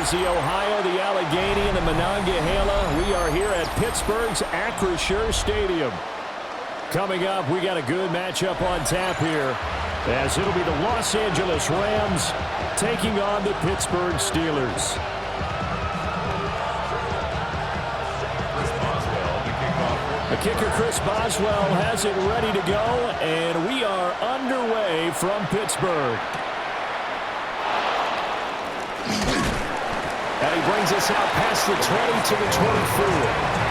is the Ohio, the Allegheny, and the Monongahela. We are here at Pittsburgh's Acrisure Stadium. Coming up, we got a good matchup on tap here, as it'll be the Los Angeles Rams taking on the Pittsburgh Steelers. The kicker, Chris Boswell, has it ready to go, and we are underway from Pittsburgh. And he brings us out past the 20 to the 24.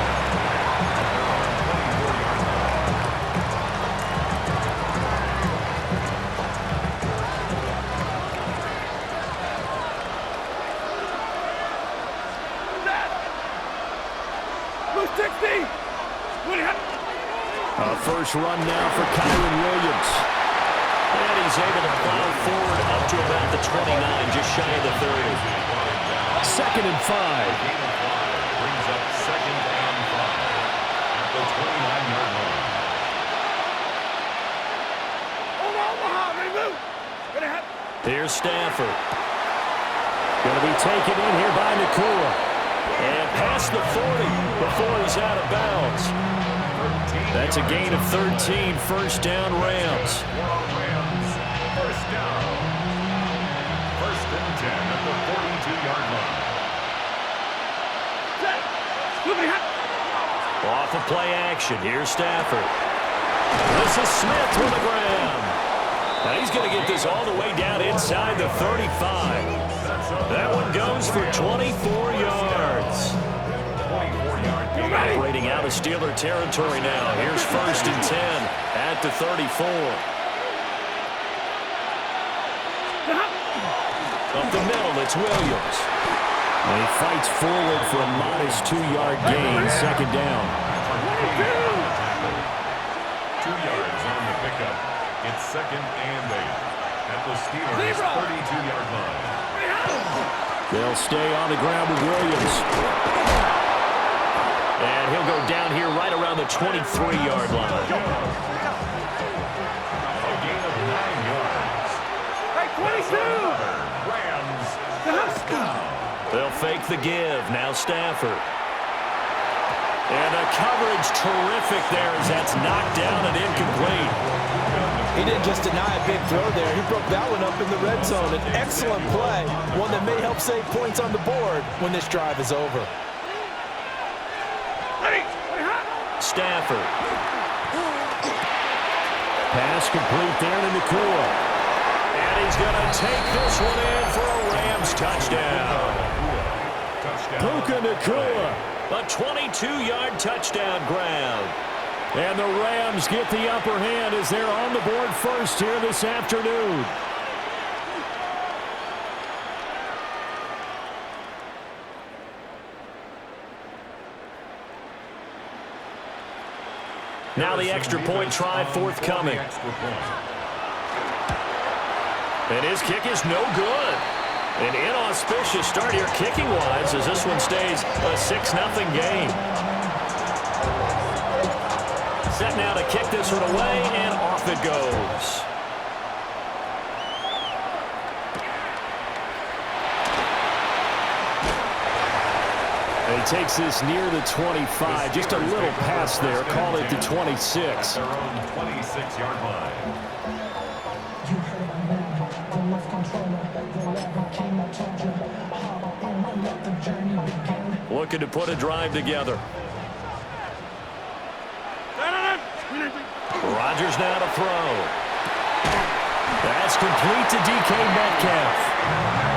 First run now for Kyron Williams. And he's able to plow forward up to about the 29, just shy of the 30. Second and 5. Brings up second and 5 at the 29-yard line. Here's Stafford. Going to be taken in here by Nakua. And past the 40 before he's out of bounds. That's a gain of 13. First down, Rams. First down. First and 10 at the 42-yard line. Off of play action. Here's Stafford. This is Smith with the grab. Now he's going to get this all the way down inside the 35. That one goes for 24 yards. Operating out of Steeler territory now. Here's first and 10 at the 34. Up the middle, it's Williams. And he fights forward for a modest 2-yard gain. Second down. 2 yards on the pickup. It's second and 8 at the Steelers' 32-yard line. They'll stay on the ground with Williams. And he'll go down here right around the 23-yard line. A gain of 9 yards. Hey, 22! Rams, first down. They'll fake the give. Now Stafford. And the coverage terrific there as that's knocked down and incomplete. He didn't just deny a big throw there. He broke that one up in the red zone. An excellent play, one that may help save points on the board when this drive is over. Stafford. Pass complete there to Nakua. And he's going to take this one in for a Rams touchdown. Puka Nakua. A 22-yard touchdown grab. And the Rams get the upper hand as they're on the board first here this afternoon. Now the extra point try forthcoming. And his kick is no good. An inauspicious start here kicking-wise as this one stays a 6-0 game. Set now to kick this one away, and off it goes. And he takes this near the 25. Just a little pass there. Call it the 26. Their own 26-yard line. Looking to put a drive together. Rodgers now to throw. That's complete to DK Metcalf.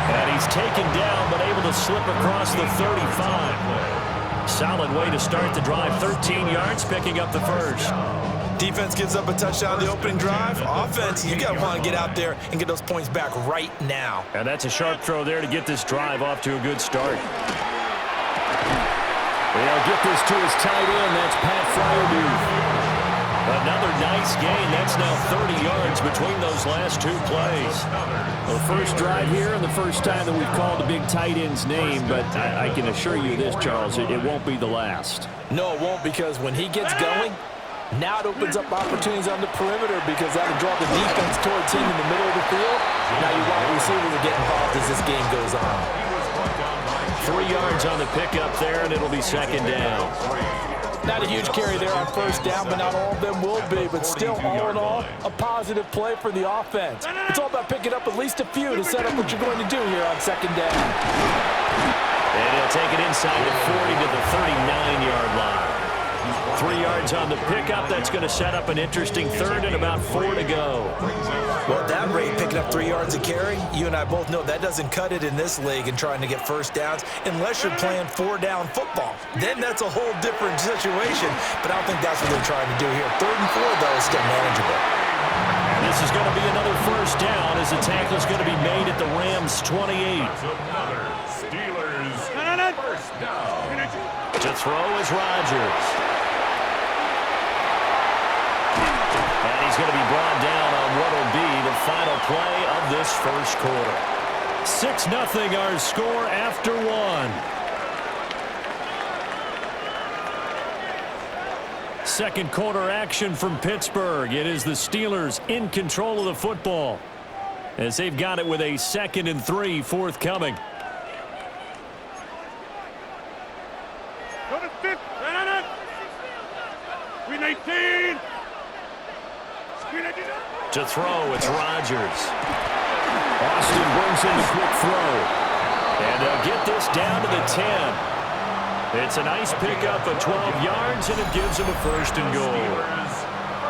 And he's taken down but able to slip across the 35. Solid way to start the drive. 13 yards, picking up the first. Defense gives up a touchdown the opening drive. Offense, you got to want to get out there and get those points back right now. And that's a sharp throw there to get this drive off to a good start. They'll get this to his tight end. That's Pat Fryermuth. Another nice gain. That's now 30 yards between those last two plays. The first drive here and the first time that we've called a big tight end's name, but I can assure you this, Charles, it won't be the last. No, it won't, because when he gets going, now it opens up opportunities on the perimeter because that'll draw the defense towards him in the middle of the field. Now your wide receivers will get involved as this game goes on. 3 yards on the pickup there, and it'll be second down. Not a huge carry there on first down, but not all of them will be. But still, all in all, a positive play for the offense. It's all about picking up at least a few to set up what you're going to do here on second down. And he'll take it inside the 40 to the 39-yard line. 3 yards on the pickup. That's going to set up an interesting third and about 4 to go. Well, at that rate, picking up 3 yards a carry, you and I both know that doesn't cut it in this league and trying to get first downs unless you're playing 4-down football. Then that's a whole different situation, but I don't think that's what they're trying to do here. 3rd and 4, though, is still manageable. And this is going to be another first down as the tackle is going to be made at the Rams' 28. Another Steelers first down. To throw is Rodgers. And he's going to be brought down on what will be the final play of this first quarter. 6-0 our score after 1. Second quarter action from Pittsburgh. It is the Steelers in control of the football as they've got it with a 2nd and 3 forthcoming. Go to 5th. Run on it. Screen 18. Screen 18. To throw, it's Rodgers. Austin brings in the quick throw. And they'll get this down to the 10. It's a nice pickup of 12 yards, and it gives him a 1st and goal.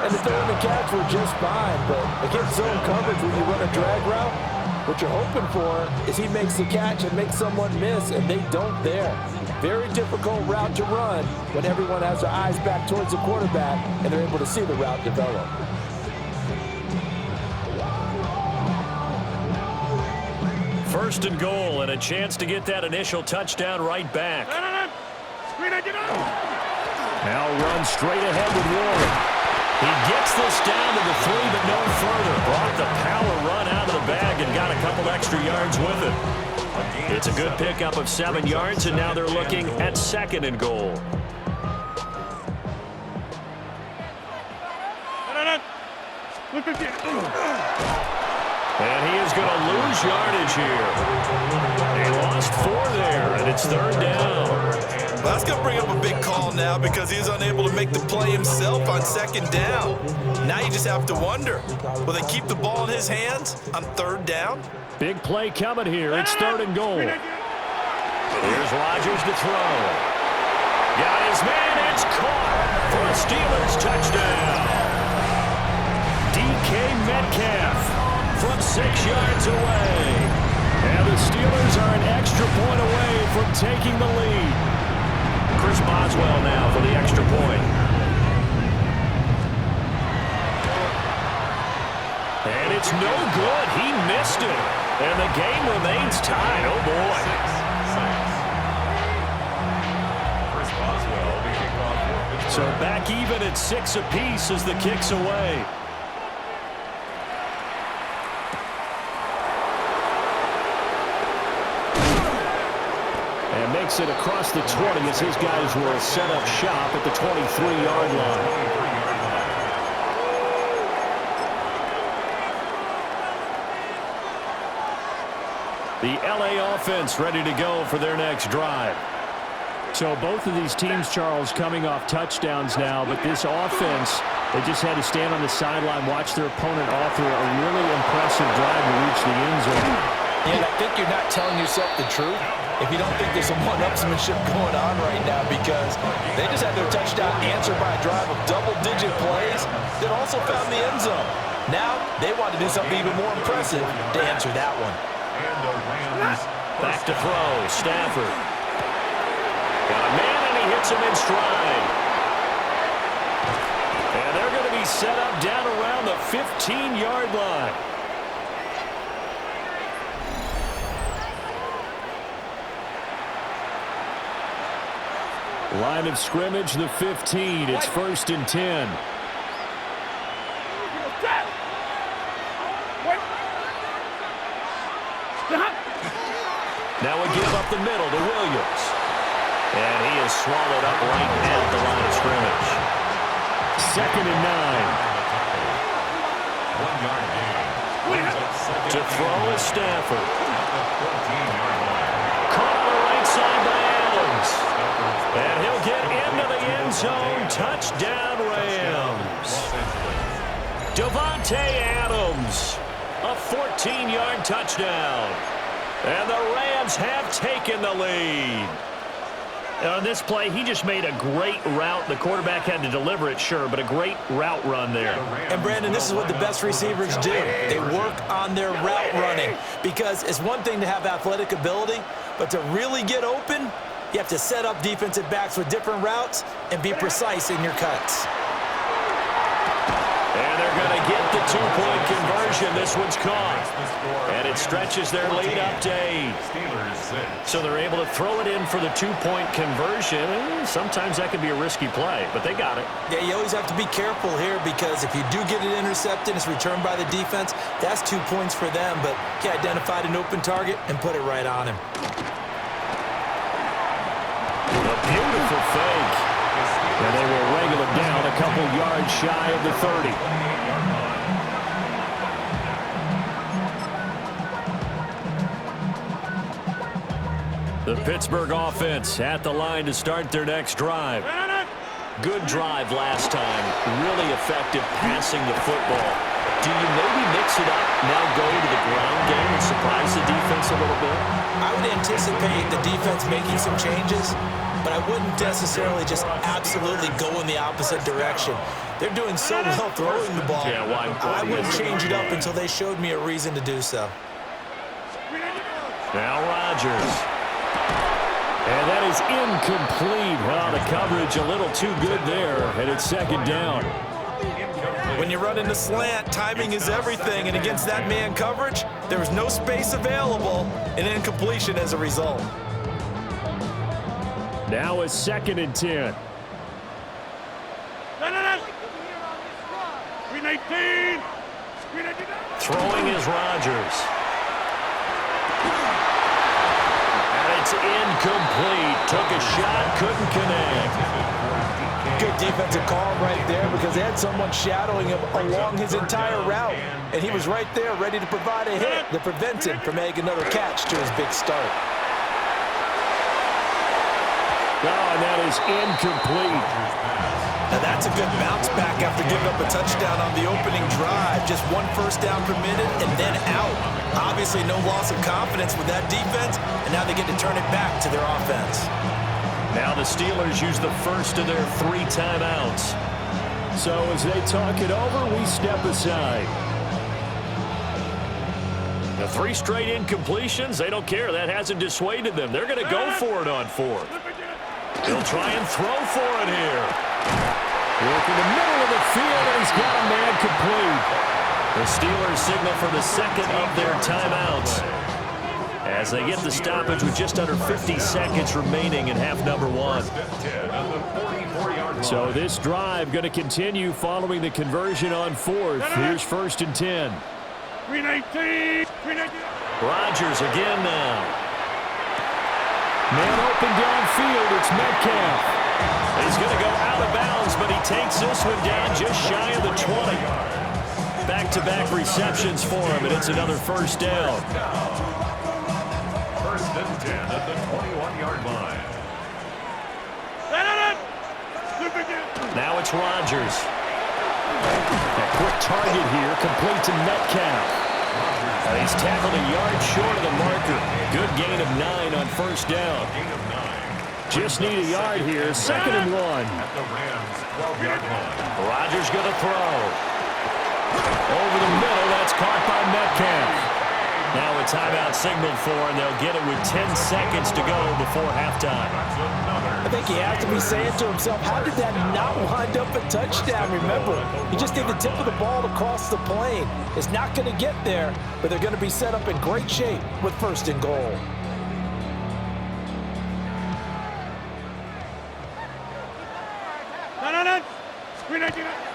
And the throw and the catch were just fine, but against zone coverage when you run a drag route, what you're hoping for is he makes the catch and makes someone miss, and they don't there. Very difficult route to run when everyone has their eyes back towards the quarterback and they're able to see the route develop. First and goal, and a chance to get that initial touchdown right back. Now runs straight ahead with Warren. He gets this down to the 3, but no further. Brought the power run out of the bag and got a couple extra yards with it. It's a good pickup of 7 yards, and now they're looking at 2nd and goal. And he is going to lose yardage here. He lost 4 there, and it's 3rd down. Well, that's going to bring up a big call now because he's unable to make the play himself on 2nd down. Now you just have to wonder, will they keep the ball in his hands on 3rd down? Big play coming here. It's 3rd and goal. Here's Rodgers to throw. Got his man. It's caught for a Steelers touchdown. DK Metcalf from 6 yards away. And the Steelers are an extra point away from taking the lead. Chris Boswell now for the extra point. And it's no good. He missed it. And the game remains tied. Oh, boy. 6. So back even at 6 apiece as the kick's away. And makes it across the 20 as his guys will set up shop at the 23-yard line. The LA offense ready to go for their next drive. So both of these teams, Charles, coming off touchdowns now, but this offense, they just had to stand on the sideline, watch their opponent author a really impressive drive to reach the end zone. And I think you're not telling yourself the truth if you don't think there's some one-upsmanship going on right now, because they just had their touchdown answered by a drive of double-digit plays that also found the end zone. Now they want to do something even more impressive to answer that one. And the Rams back to throw, Stafford. Got a man, and he hits him in stride. And they're going to be set up down around the 15-yard line. Line of scrimmage, the 15. It's 1st and 10. Now we give up the middle to Williams. And he is swallowed up right at the line of scrimmage. 2nd and 9. 1 yard gain. To throw is Stafford. Caught on the right side. zone. Touchdown, Rams. Davante Adams, a 14-yard touchdown. And the Rams have taken the lead. On this play, he just made a great route. The quarterback had to deliver it, sure, but a great route run there. And, Brandon, this is what the best receivers do. They work on their route running because it's one thing to have athletic ability, but to really get open, you have to set up defensive backs with different routes and be precise in your cuts. And they're going to get the two-point conversion. This one's caught. And it stretches their lead up to 8. So they're able to throw it in for the two-point conversion. Sometimes that can be a risky play, but they got it. Yeah, you always have to be careful here because if you do get it intercepted, it's returned by the defense, that's 2 points for them. But he identified an open target and put it right on him. A beautiful fake. And they will wrangle it down a couple yards shy of the 30. The Pittsburgh offense at the line to start their next drive. Good drive last time. Really effective passing the football. Do you maybe mix it up, now go to the ground game and surprise the defense a little bit? I would anticipate the defense making some changes, but I wouldn't necessarily just absolutely go in the opposite direction. They're doing so well throwing the ball. Yeah, I wouldn't change it up until they showed me a reason to do so. Now Rodgers. And that is incomplete. Well, the coverage a little too good there, and it's second down. When you run in the slant, timing is everything, and against that man coverage, there was no space available, and incompletion as a result. Now it's 2nd and 10. Throwing is Rodgers. And it's incomplete. Took a shot, couldn't connect. Good defensive call right there because they had someone shadowing him along his entire route, and he was right there ready to provide a hit that prevents him from making another catch to his big start. Oh, and that is incomplete. Now that's a good bounce back after giving up a touchdown on the opening drive. Just 1 first down permitted and then out. Obviously no loss of confidence with that defense, and now they get to turn it back to their offense. Now the Steelers use the first of their 3 timeouts. So as they talk it over, we step aside. The 3 straight incompletions, they don't care. That hasn't dissuaded them. They're going to go for it on 4th. They'll try and throw for it here. Look in the middle of the field, and he's got a man complete. The Steelers signal for the 2nd of their timeouts as they get the stoppage with just under 50 seconds remaining in half number 1. So this drive going to continue following the conversion on 4th. Here's 1st and 10. Rodgers again now. Man open downfield, it's Metcalf. He's going to go out of bounds, but he takes this one down just shy of the 20. Back-to-back receptions for him, and it's another first down. 1st and 10 at the 21-yard line. Now it's Rodgers. A quick target here, complete to Metcalf. And he's tackled a yard short of the marker. Good gain of 9 on first down. Just need a yard here, 2nd and 1. At the Rams' 12-yard line. Rodgers going to throw. Over the middle, that's caught by Metcalf. Now a timeout signaled for, and they'll get it with 10 seconds to go before halftime. I think he has to be saying to himself, how did that not wind up a touchdown? Remember, he just did the tip of the ball across the plane. It's not going to get there, but they're going to be set up in great shape with 1st and goal.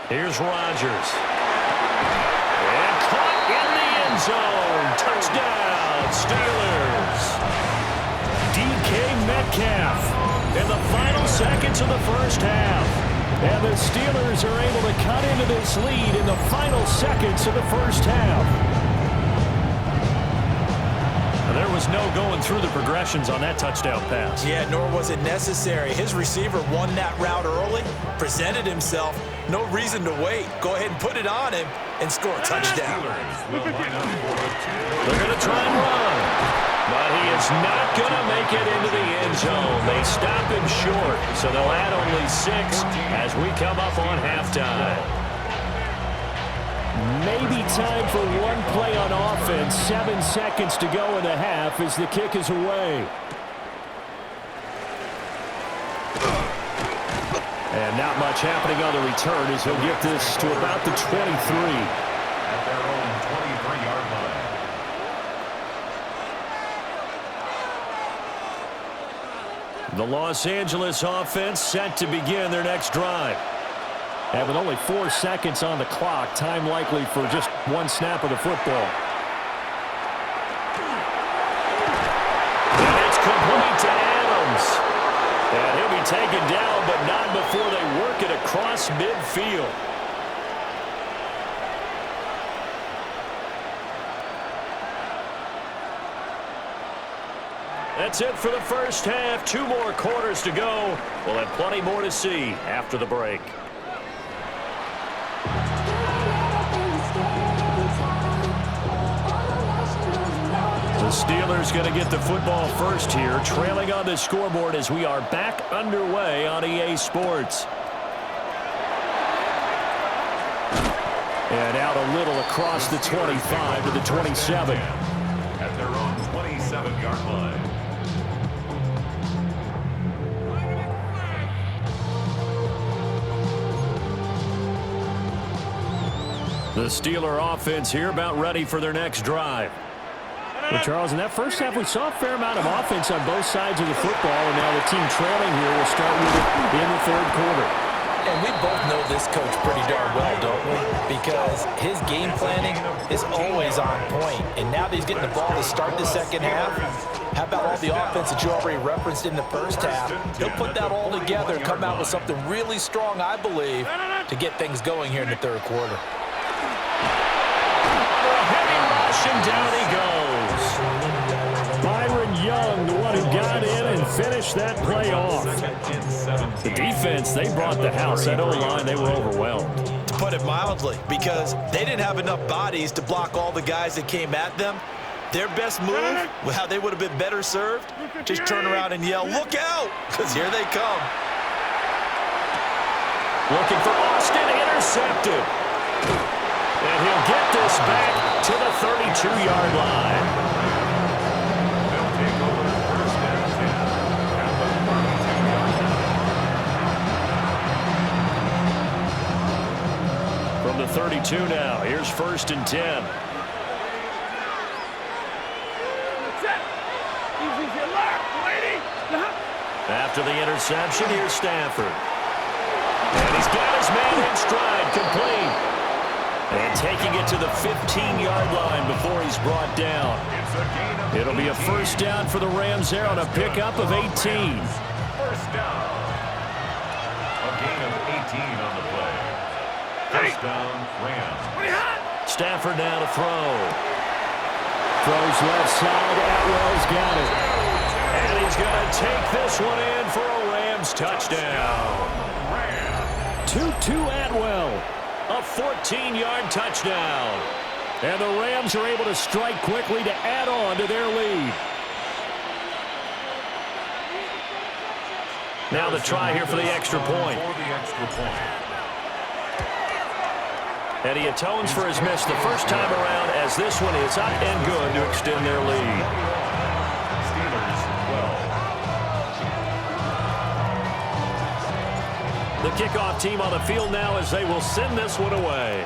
Here's Rodgers. And caught in the end zone. Touchdown, Steelers. DK Metcalf in the final seconds of the first half. And the Steelers are able to cut into this lead in the final seconds of the first half. And they're was no going through the progressions on that touchdown pass. Yeah, nor was it necessary. His receiver won that route early, presented himself. No reason to wait. Go ahead and put it on him and score a touchdown. They're going to try and run, but he is not going to make it into the end zone. They stop him short, so they'll add only 6 as we come up on halftime. Maybe time for one play on offense. 7 seconds to go in the half as the kick is away. And not much happening on the return as he'll get this to about the 23. At their own 23-yard line. The Los Angeles offense set to begin their next drive. And with only 4 seconds on the clock, time likely for just one snap of the football. And it's complete to Adams. And he'll be taken down, but not before they work it across midfield. That's it for the first half. 2 more quarters to go. We'll have plenty more to see after the break. The Steelers going to get the football first here, trailing on the scoreboard as we are back underway on EA Sports. And out a little across the 25 to the 27. At their own 27-yard line. The Steeler offense here about ready for their next drive. Well, Charles, in that first half, we saw a fair amount of offense on both sides of the football, and now the team trailing here will start with it in the third quarter. And we both know this coach pretty darn well, don't we? Because his game planning is always on point. And now that he's getting the ball to start the second half, how about all the offense that you already referenced in the first half? He'll put that all together and come out with something really strong, I believe, to get things going here in the third quarter. Heavy rush, and down he goes. Byron Young, the one who got in and finished that play off. The defense, they brought the house. That O-line, they were overwhelmed. To put it mildly, because they didn't have enough bodies to block all the guys that came at them. Their best move, how they would have been better served, just turn around and yell, "Look out!" because here they come. Looking for Austin, intercepted. And he'll get this back to the 32-yard line. They'll take over first and 10 at the 32-yard line. From the 32 now, here's first and 10. After the interception, here's Stafford. And he's got his man in stride, complete. And taking it to the 15-yard line before he's brought down. It'll be a first down for the Rams there on a pickup of 18. First down. A gain of 18 on the play. First down, Rams. Stafford now to throw. Throws left side. Atwell's got it. And he's going to take this one in for a Rams touchdown. Tutu Atwell. A 14-yard touchdown. And the Rams are able to strike quickly to add on to their lead. Now the try here for the extra point. And he atones for his miss the first time around as this one is up and good to extend their lead. Steelers 12. The kickoff team on the field now as they will send this one away.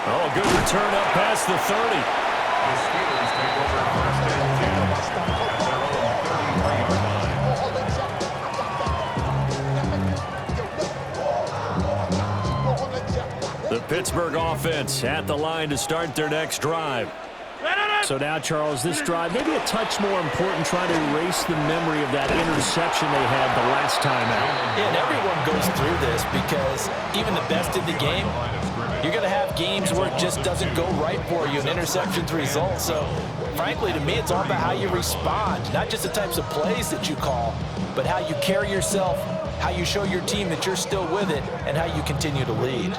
Oh, good return up past the 30. The Steelers take over first and 10 at their own 33-yard line. The Pittsburgh offense at the line to start their next drive. So now, Charles, this drive maybe a touch more important, trying to erase the memory of that interception they had the last time out. Yeah, and everyone goes through this because even the best in the game, you're going to have games where it just doesn't go right for you and interceptions result. So, frankly, to me, it's all about how you respond, not just the types of plays that you call, but how you carry yourself, how you show your team that you're still with it, and how you continue to lead.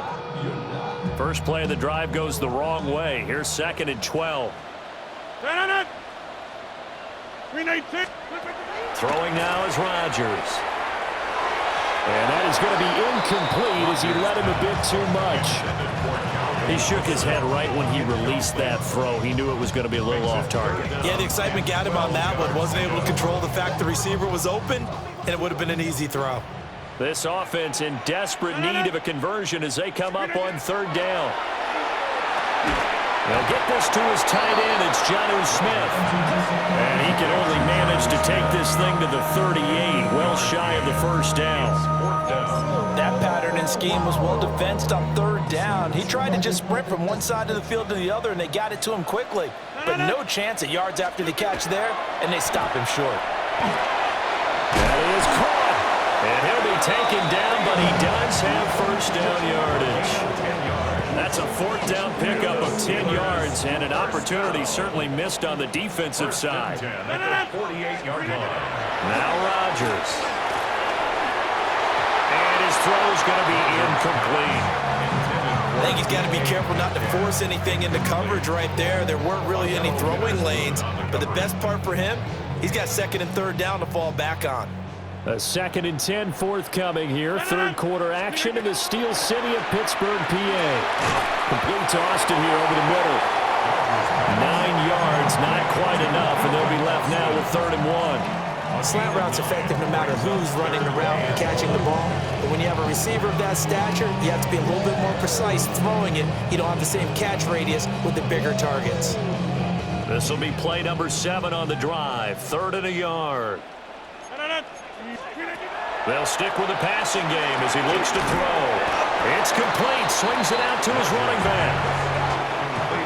First play of the drive goes the wrong way. Here's 2nd and 12. Throwing now is Rodgers. And that is going to be incomplete as he let him a bit too much. He shook his head right when he released that throw. He knew it was going to be a little off target. Yeah, the excitement got him on that one. Wasn't able to control the fact the receiver was open, and it would have been an easy throw. This offense in desperate need of a conversion as they come up on 3rd down. They'll get this to his tight end. It's Jonnu Smith. And he can only manage to take this thing to the 38, well shy of the 1st down. That pattern and scheme was well defensed on 3rd down. He tried to just sprint from one side of the field to the other, and they got it to him quickly. But no chance at yards after the catch there, and they stop him short. That is caught. And he'll be taken down, but he does have 1st down yardage. That's a 4th down pickup of 10 yards, and an opportunity certainly missed on the defensive side. 48-yard line. Now Rodgers. And his throw is going to be incomplete. I think he's got to be careful not to force anything into coverage right there. There weren't really any throwing lanes, but the best part for him, he's got 2nd and 3rd down to fall back on. A 2nd and 10 forthcoming here. 3rd quarter action in the Steel City of Pittsburgh, PA. Complete to Austin here over the middle. 9 yards, not quite enough, and they'll be left now with 3rd and 1. Slant route's effective no matter who's running the route and catching the ball. But when you have a receiver of that stature, you have to be a little bit more precise throwing it. You don't have the same catch radius with the bigger targets. This will be play number 7 on the drive. 3rd and a yard. They'll stick with the passing game as he looks to throw. It's complete. Swings it out to his running back.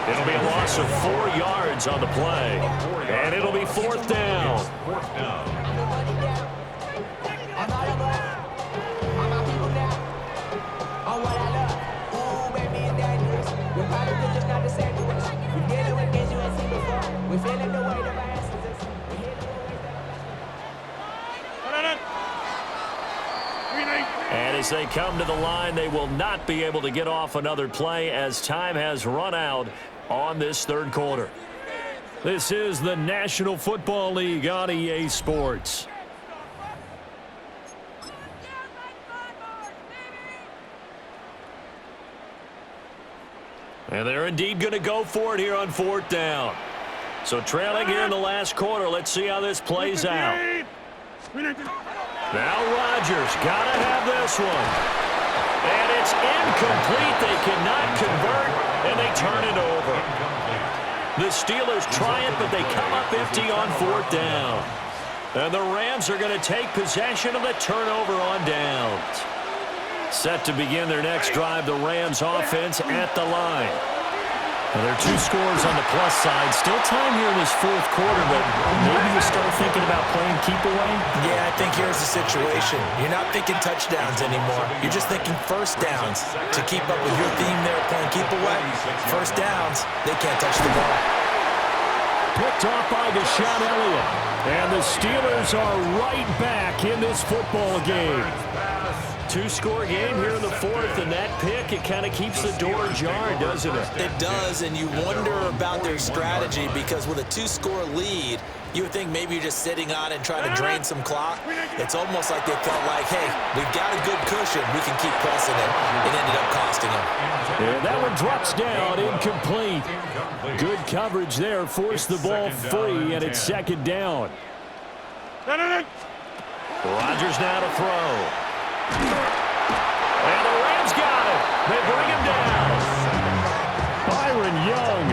It'll be a loss of 4 yards on the play. And it'll be 4th down. And as they come to the line, they will not be able to get off another play as time has run out on this 3rd quarter. This is the National Football League on EA Sports. And they're indeed going to go for it here on 4th down. So trailing here in the last quarter, let's see how this plays out. Now Rodgers, gotta have this one. And it's incomplete. They cannot convert, and they turn it over. The Steelers try it, but they come up empty on 4th down. And the Rams are going to take possession of the turnover on downs. Set to begin their next drive, the Rams offense at the line. Well, there are 2 scores on the plus side. Still time here in this 4th quarter, but maybe you start thinking about playing keep away? Yeah, I think here's the situation. You're not thinking touchdowns anymore. You're just thinking 1st downs. To keep up with your theme there playing keep away, 1st downs, they can't touch the ball. Picked off by Deshaun Elliott. And the Steelers are right back in this football game. 2-score game here in the 4th, and that pick, it kind of keeps the door ajar, doesn't it? It does, and you wonder about their strategy because with a 2-score lead, you would think maybe you're just sitting on and trying to drain some clock. It's almost like they felt like, hey, we've got a good cushion. We can keep pressing it. It ended up costing them. And that one drops down, incomplete. Good coverage there, forced the ball free, and it's 2nd down. Rodgers now to throw. And the Rams got it. They bring him down. Byron Young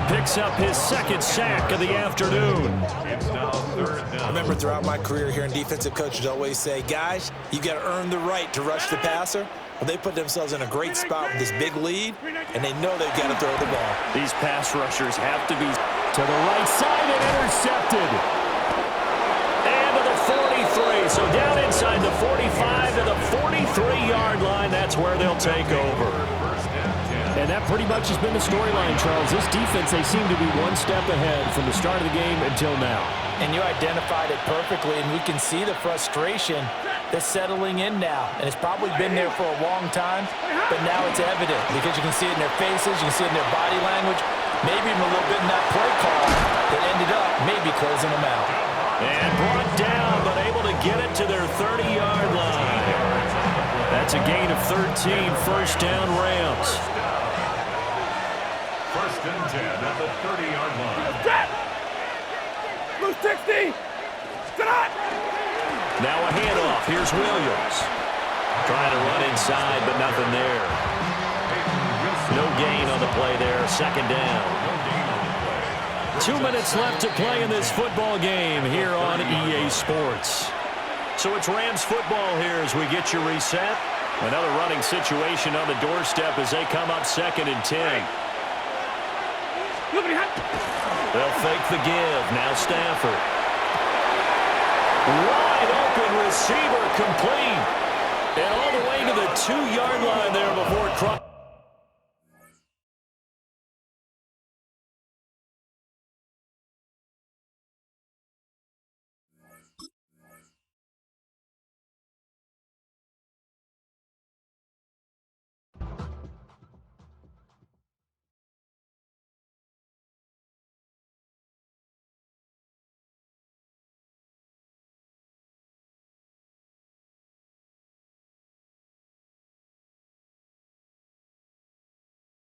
picks up his 2nd sack of the afternoon. I remember throughout my career hearing defensive coaches always say, guys, you got to earn the right to rush the passer. Well, they put themselves in a great spot with this big lead, and they know they've got to throw the ball. These pass rushers have to be To the right side and intercepted. And to the 43. So down inside the 45 to the 43-yard line. That's where they'll take over. And that pretty much has been the storyline, Charles. This defense, they seem to be one step ahead from the start of the game until now. And you identified it perfectly, and we can see the frustration that's settling in now. And it's probably been there for a long time, but now it's evident because you can see it in their faces, you can see it in their body language, maybe even a little bit in that play call that ended up maybe closing them out. And brought down, but able to get it to their 30-yard line. That's a gain of 13, first down Rams. First and 10 at the 30-yard line. Blue 60. Now a handoff. Here's Williams. Trying to run inside, but nothing there. No gain on the play there. Second down. 2 minutes left to play in this football game here on EA Sports. So it's Rams football here as we get you reset. Another running situation on the doorstep as they come up second and 10. They'll fake the give. Now Stafford. Wide open receiver complete. And all the way to the 2-yard line there before